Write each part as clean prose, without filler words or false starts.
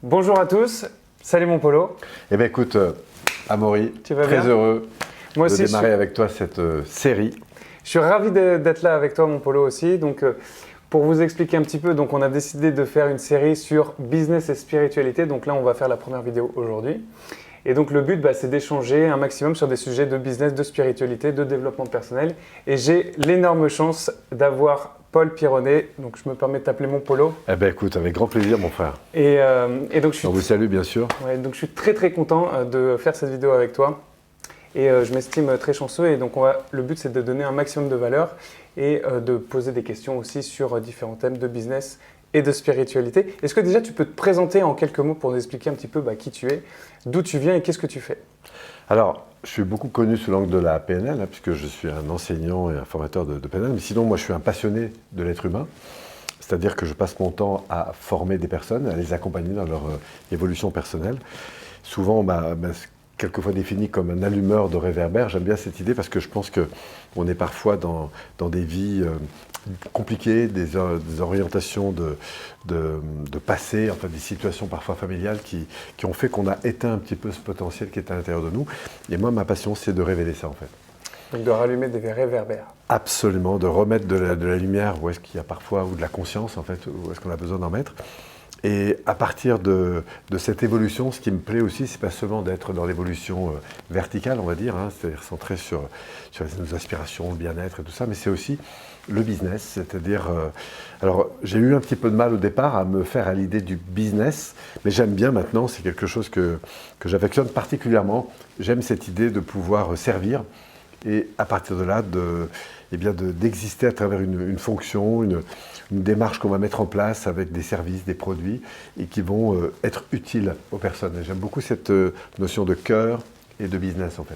Bonjour à tous, salut mon Polo. Eh bien écoute, Amaury, Tu vas très bien? heureux Moi de aussi, démarrer avec toi cette série. je suis ravi d'être là avec toi mon Polo aussi. Donc, pour vous expliquer un petit peu, donc, on a décidé de faire une série sur business et spiritualité. Donc là, on va faire la première vidéo aujourd'hui. Et donc le but, c'est d'échanger un maximum sur des sujets de business, de spiritualité, de développement personnel. Et j'ai l'énorme chance d'avoir Paul Pironnet, donc je me permets de t'appeler mon Polo. Eh bien écoute, avec grand plaisir mon frère. Et donc je suis, On vous salue bien sûr. ouais, donc je suis très très content de faire cette vidéo avec toi. Et je m'estime très chanceux. Et donc le but, c'est de donner un maximum de valeur et de poser des questions aussi sur différents thèmes de business et de spiritualité. Est-ce que déjà tu peux te présenter en quelques mots pour nous expliquer un petit peu qui tu es, d'où tu viens et qu'est-ce que tu fais? Alors, je suis beaucoup connu sous l'angle de la PNL, puisque je suis un enseignant et un formateur de PNL, mais sinon moi je suis un passionné de l'être humain, c'est-à-dire que je passe mon temps à former des personnes, à les accompagner dans leur évolution personnelle. Souvent, quelquefois défini comme un allumeur de réverbère. J'aime bien cette idée parce que je pense qu'on est parfois dans des vies compliquées, des orientations de passé, en fait, des situations parfois familiales qui ont fait qu'on a éteint un petit peu ce potentiel qui est à l'intérieur de nous. Et moi, ma passion, c'est de révéler ça, en fait. Donc de rallumer des réverbères. Absolument, de remettre de la lumière où est-ce qu'il y a parfois, ou de la conscience, en fait, où est-ce qu'on a besoin d'en mettre. Et à partir de cette évolution, ce qui me plaît aussi, c'est pas seulement d'être dans l'évolution verticale, on va dire, c'est-à-dire centré sur nos aspirations, le bien-être et tout ça, mais c'est aussi le business, c'est-à-dire... alors, j'ai eu un petit peu de mal au départ à me faire à l'idée du business, mais j'aime bien maintenant, c'est quelque chose que j'affectionne particulièrement. J'aime cette idée de pouvoir servir et à partir de là, d'exister à travers une fonction, une démarche qu'on va mettre en place avec des services, des produits et qui vont être utiles aux personnes. Et j'aime beaucoup cette notion de cœur et de business en fait.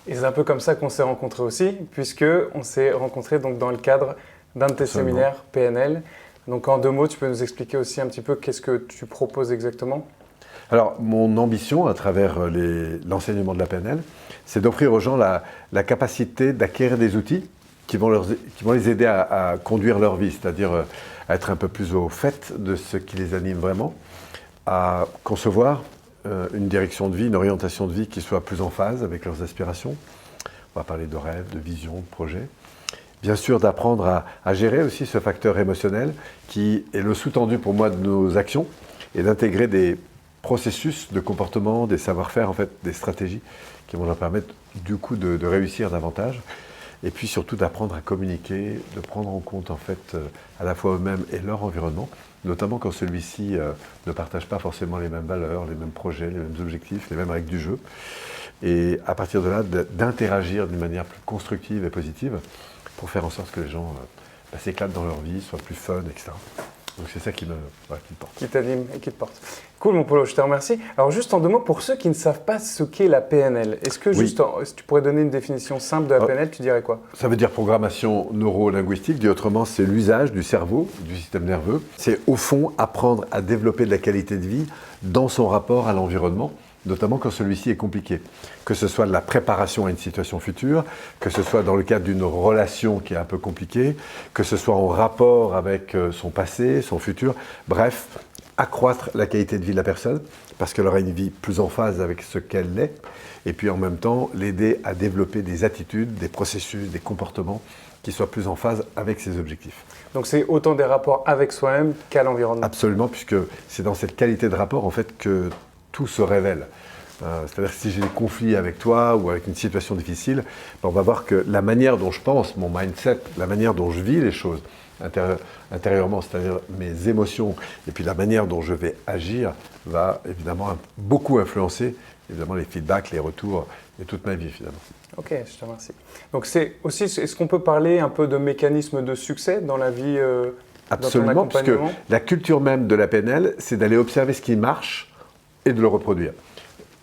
Et c'est un peu comme ça qu'on s'est rencontrés aussi, puisque on s'est rencontrés donc dans le cadre d'un de tes séminaires PNL. Donc en 2 mots, tu peux nous expliquer aussi un petit peu qu'est-ce que tu proposes exactement? Alors, mon ambition à travers l'enseignement de la PNL, c'est d'offrir aux gens la capacité d'acquérir des outils qui vont les aider à conduire leur vie, c'est-à-dire à être un peu plus au fait de ce qui les anime vraiment, à concevoir une direction de vie, une orientation de vie qui soit plus en phase avec leurs aspirations. On va parler de rêves, de visions, de projets. Bien sûr, d'apprendre à gérer aussi ce facteur émotionnel qui est le sous-tendu pour moi de nos actions et d'intégrer des processus de comportement, des savoir-faire, en fait, des stratégies qui vont leur permettre du coup de réussir davantage. Et puis surtout d'apprendre à communiquer, de prendre en compte en fait à la fois eux-mêmes et leur environnement, notamment quand celui-ci ne partage pas forcément les mêmes valeurs, les mêmes projets, les mêmes objectifs, les mêmes règles du jeu. Et à partir de là, d'interagir d'une manière plus constructive et positive pour faire en sorte que les gens s'éclatent dans leur vie, soient plus fun, etc. Donc c'est ça qui me porte. Qui t'anime et qui te porte. Cool mon Polo, je te remercie. Alors juste en 2 mots, pour ceux qui ne savent pas ce qu'est la PNL, est-ce que Oui. si tu pourrais donner une définition simple de la PNL, tu dirais quoi? Ça veut dire programmation neuro-linguistique, dit autrement c'est l'usage du cerveau, du système nerveux. C'est au fond apprendre à développer de la qualité de vie dans son rapport à l'environnement, notamment quand celui-ci est compliqué. Que ce soit de la préparation à une situation future, que ce soit dans le cadre d'une relation qui est un peu compliquée, que ce soit en rapport avec son passé, son futur, bref, accroître la qualité de vie de la personne parce qu'elle aura une vie plus en phase avec ce qu'elle est et puis en même temps l'aider à développer des attitudes, des processus, des comportements qui soient plus en phase avec ses objectifs. Donc c'est autant des rapports avec soi-même qu'à l'environnement. Absolument, puisque c'est dans cette qualité de rapport en fait que tout se révèle. C'est-à-dire que si j'ai des conflits avec toi ou avec une situation difficile, on va voir que la manière dont je pense, mon mindset, la manière dont je vis les choses intérieurement, c'est-à-dire mes émotions, et puis la manière dont je vais agir, va évidemment beaucoup influencer évidemment les feedbacks, les retours et toute ma vie finalement. Ok, je te remercie. Donc c'est aussi, est-ce qu'on peut parler un peu de mécanisme de succès dans la vie Absolument, parce que la culture même de la PNL, c'est d'aller observer ce qui marche et de le reproduire.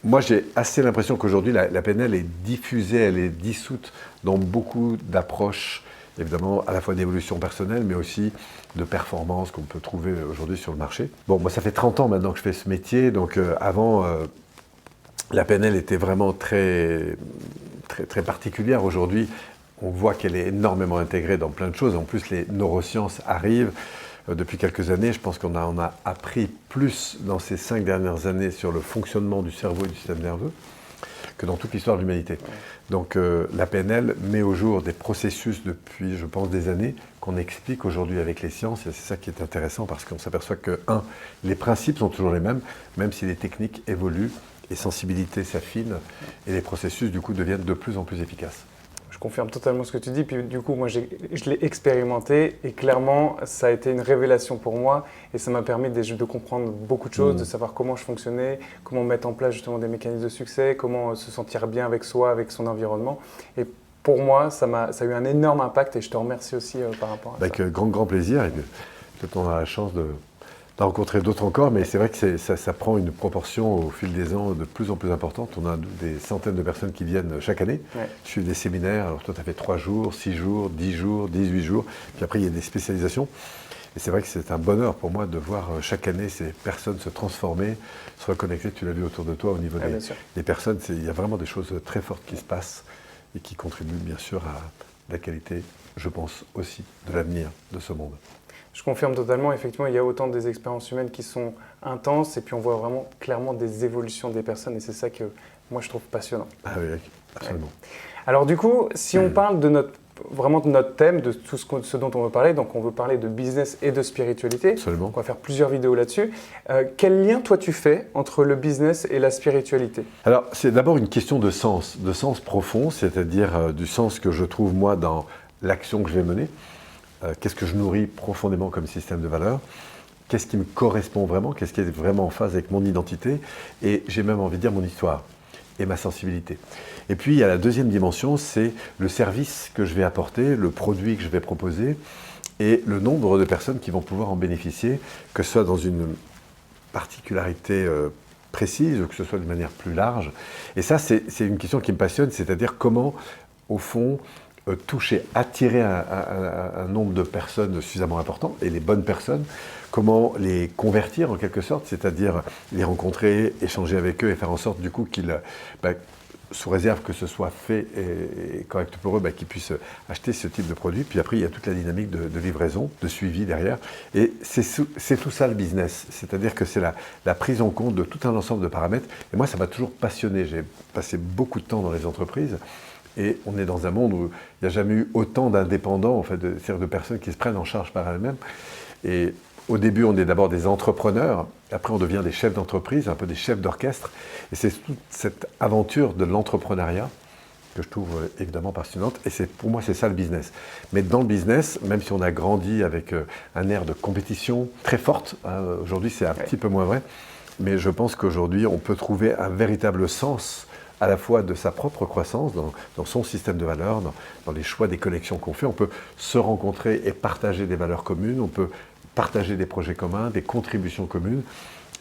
Moi, j'ai assez l'impression qu'aujourd'hui, la PNL est diffusée, elle est dissoute dans beaucoup d'approches, évidemment, à la fois d'évolution personnelle, mais aussi de performance qu'on peut trouver aujourd'hui sur le marché. Bon, moi, ça fait 30 ans maintenant que je fais ce métier, donc avant, la PNL était vraiment très particulière. Aujourd'hui, on voit qu'elle est énormément intégrée dans plein de choses. En plus, les neurosciences arrivent. depuis quelques années. Je pense qu'on a appris plus dans ces 5 dernières années sur le fonctionnement du cerveau et du système nerveux que dans toute l'histoire de l'humanité. Donc la PNL met au jour des processus depuis, je pense, des années qu'on explique aujourd'hui avec les sciences, et c'est ça qui est intéressant parce qu'on s'aperçoit que, les principes sont toujours les mêmes, même si les techniques évoluent, les sensibilités s'affinent, et les processus, du coup, deviennent de plus en plus efficaces. Je confirme totalement ce que tu dis, puis du coup, moi, je l'ai expérimenté, et clairement, ça a été une révélation pour moi, et ça m'a permis de comprendre beaucoup de choses, de savoir comment je fonctionnais, comment mettre en place justement des mécanismes de succès, comment se sentir bien avec soi, avec son environnement. Et pour moi, ça a eu un énorme impact, et je te remercie aussi par rapport à ça. Avec grand plaisir, et peut-être on a la chance d'en rencontrer d'autres encore, mais c'est vrai que ça prend une proportion au fil des ans de plus en plus importante. On a des centaines de personnes qui viennent chaque année, suivent des séminaires. Alors toi, tu as fait 3 jours, 6 jours, 10 jours, 18 jours, puis après il y a des spécialisations. Et c'est vrai que c'est un bonheur pour moi de voir chaque année ces personnes se transformer, se reconnecter. Tu l'as vu autour de toi au niveau des personnes. Il y a vraiment des choses très fortes qui se passent et qui contribuent bien sûr à la qualité, je pense aussi, de l'avenir de ce monde. Je confirme totalement, effectivement, il y a autant des expériences humaines qui sont intenses et puis on voit vraiment clairement des évolutions des personnes et c'est ça que moi je trouve passionnant. Ah oui, absolument. Ouais. Alors du coup, si on parle de vraiment de notre thème, de tout ce dont on veut parler, donc on veut parler de business et de spiritualité. Absolument. On va faire plusieurs vidéos là-dessus. Quel lien toi tu fais entre le business et la spiritualité? Alors c'est d'abord une question de sens profond, c'est-à-dire du sens que je trouve moi dans l'action que je vais mener. Qu'est-ce que je nourris profondément comme système de valeurs? Qu'est-ce qui me correspond vraiment? Qu'est-ce qui est vraiment en phase avec mon identité? Et j'ai même envie de dire mon histoire et ma sensibilité. Et puis il y a la deuxième dimension, c'est le service que je vais apporter, le produit que je vais proposer et le nombre de personnes qui vont pouvoir en bénéficier, que ce soit dans une particularité précise ou que ce soit de manière plus large. Et ça, c'est une question qui me passionne, c'est-à-dire comment, au fond, toucher, attirer un nombre de personnes suffisamment important, et les bonnes personnes, comment les convertir en quelque sorte, c'est-à-dire les rencontrer, échanger avec eux et faire en sorte du coup qu'ils, sous réserve que ce soit fait et correct pour eux, qu'ils puissent acheter ce type de produit. Puis après, il y a toute la dynamique de livraison, de suivi derrière. Et c'est tout ça le business, c'est-à-dire que c'est la prise en compte de tout un ensemble de paramètres. Et moi, ça m'a toujours passionné. J'ai passé beaucoup de temps dans les entreprises. Et on est dans un monde où il n'y a jamais eu autant d'indépendants, en fait, c'est-à-dire de personnes qui se prennent en charge par elles-mêmes. Et au début, on est d'abord des entrepreneurs, après on devient des chefs d'entreprise, un peu des chefs d'orchestre. Et c'est toute cette aventure de l'entrepreneuriat que je trouve évidemment passionnante. Et pour moi, c'est ça le business. Mais dans le business, même si on a grandi avec un air de compétition très forte, aujourd'hui c'est un petit peu moins vrai, mais je pense qu'aujourd'hui, on peut trouver un véritable sens à la fois de sa propre croissance, dans son système de valeurs, dans les choix des connexions qu'on fait. On peut se rencontrer et partager des valeurs communes, on peut partager des projets communs, des contributions communes,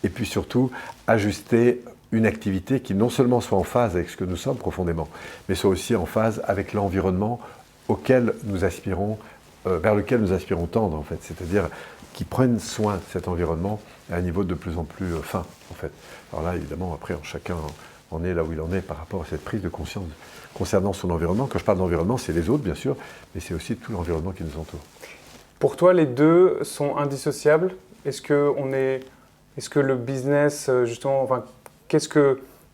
et puis surtout ajuster une activité qui non seulement soit en phase avec ce que nous sommes profondément, mais soit aussi en phase avec l'environnement auquel nous aspirons, vers lequel nous aspirons tendre en fait, c'est-à-dire qui prennent soin de cet environnement à un niveau de plus en plus fin en fait. Alors là évidemment après chacun en est là où il en est par rapport à cette prise de conscience concernant son environnement. Quand je parle d'environnement, c'est les autres bien sûr, mais c'est aussi tout l'environnement qui nous entoure. Pour toi, les deux sont indissociables? Est-ce que le business, justement, enfin,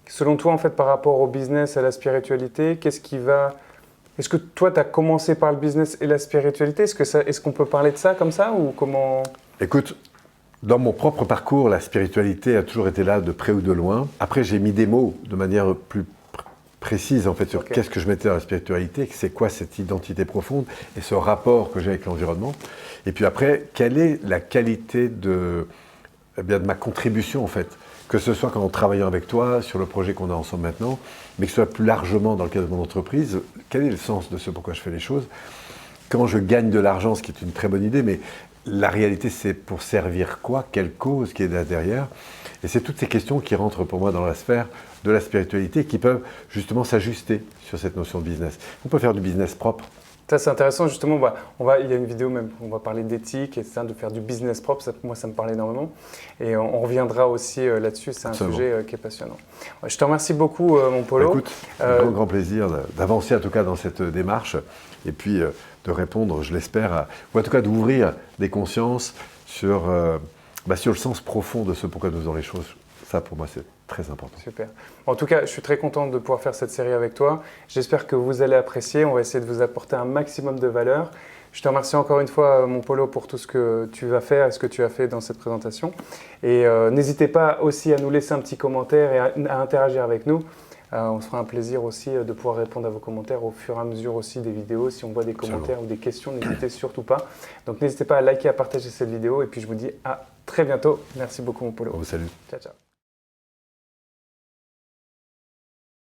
selon toi, en fait, par rapport au business et à la spiritualité, est-ce que toi, tu as commencé par le business et la spiritualité? Est-ce qu'on peut parler de ça comme ça ou comment? Écoute, dans mon propre parcours, la spiritualité a toujours été là de près ou de loin. Après, j'ai mis des mots de manière plus précise en fait sur qu'est-ce que je mettais dans la spiritualité, c'est quoi cette identité profonde et ce rapport que j'ai avec l'environnement. Et puis après, quelle est la qualité de ma contribution en fait, que ce soit en travaillant avec toi sur le projet qu'on a ensemble maintenant, mais que ce soit plus largement dans le cadre de mon entreprise, quel est le sens de ce pourquoi je fais les choses. Quand je gagne de l'argent, ce qui est une très bonne idée, mais la réalité, c'est pour servir quoi? Quelle cause qui est là derrière? Et c'est toutes ces questions qui rentrent pour moi dans la sphère de la spiritualité qui peuvent justement s'ajuster sur cette notion de business. On peut faire du business propre. Ça, c'est intéressant, justement. Il y a une vidéo même, on va parler d'éthique, et de faire du business propre. Ça, moi, ça me parle énormément. Et on reviendra aussi là-dessus. C'est un sujet qui est passionnant. Je te remercie beaucoup, mon Polo. Écoute, un grand plaisir d'avancer en tout cas dans cette démarche et puis de répondre, je l'espère, ou en tout cas d'ouvrir des consciences sur le sens profond de ce pourquoi nous faisons les choses. Ça, pour moi, c'est très important. Super. En tout cas, je suis très content de pouvoir faire cette série avec toi. J'espère que vous allez apprécier. On va essayer de vous apporter un maximum de valeur. Je te remercie encore une fois, mon Polo, pour tout ce que tu vas faire et ce que tu as fait dans cette présentation. Et n'hésitez pas aussi à nous laisser un petit commentaire et à interagir avec nous. On se fera un plaisir aussi de pouvoir répondre à vos commentaires au fur et à mesure aussi des vidéos. Si on voit des commentaires ou des questions, n'hésitez surtout pas. Donc n'hésitez pas à liker, à partager cette vidéo. Et puis je vous dis à très bientôt. Merci beaucoup, mon Polo. Salut. Ciao, ciao.